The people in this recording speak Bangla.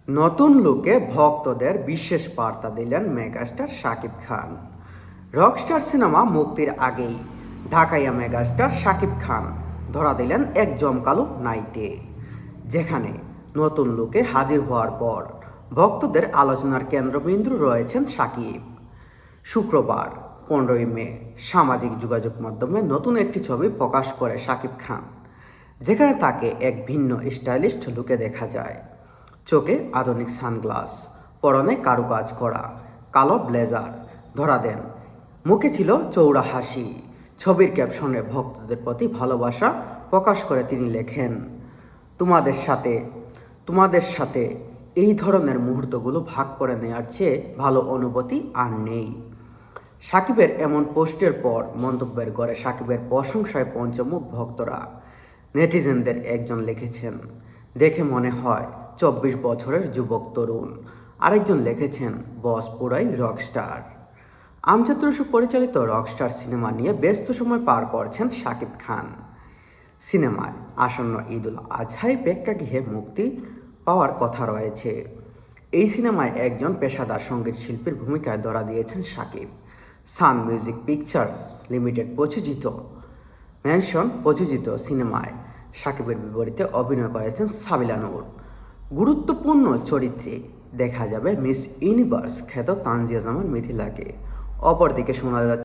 নতুন লুকে ভক্তদের বিশেষ বার্তা দিলেন megastar Shakib Khan. Rockstar cinema মুক্তির আগেই ঢাকাইয়া মেগাস্টার শাকিব খান ধরা দিলেন এক জমকালো নাইটে, যেখানে নতুন লুকে হাজির হওয়ার পর ভক্তদের আলোচনার কেন্দ্রবিন্দু রয়েছেন শাকিব। শুক্রবার 15 মে সামাজিক যোগাযোগ মাধ্যমে নতুন একটি ছবি প্রকাশ করে শাকিব খান, যেখানে তাকে এক ভিন্ন স্টাইলিশ লুকে দেখা যায়। চোখে আধুনিক সানগ্লাস, পরনে কারুকাজ করা কালো ব্লেজার ধরা দেন, মুখে ছিল চৌড়া হাসি। ছবির ক্যাপশনে ভক্তদের প্রতি ভালোবাসা প্রকাশ করে তিনি লেখেন, তোমাদের সাথে তোমাদের সাথে এই ধরনের মুহূর্তগুলো ভাগ করে নেওয়ার চেয়ে ভালো অনুভূতি আর নেই। সাকিবের এমন পোস্টের পর মন্তব্যের গড়ে সাকিবের প্রশংসায় পঞ্চমুখ ভক্তরা। নেটিজেনদের একজন লিখেছেন, দেখে মনে হয় 24 বছরের যুবক তরুণ। আরেকজন লিখেছেন, বস পুরাই রকস্টার। আমজাদ রসু পরিচালিত রকস্টার সিনেমা নিয়ে ব্যস্ত সময় পার করছেন শাকিব খান। সিনেমায় আসন্ন ঈদুল আজহায় প্রেক্ষাগৃহে মুক্তি পাওয়ার কথা রয়েছে। এই সিনেমায় একজন পেশাদার সঙ্গীত শিল্পীর ভূমিকায় ধরা দিয়েছেন শাকিব। সান মিউজিক পিকচার্স লিমিটেড প্রযোজিত সিনেমায় শাকিবের বিপরীতে অভিনয় করেছেন সাবিলা নূর। গুরুত্বপূর্ণ চরিত্রে দেখা যাবে মিস ইউনিভার্স খ্যাত তানজিয়া জামান মিথিলাকে। অপরদিকে শোনা যাচ্ছে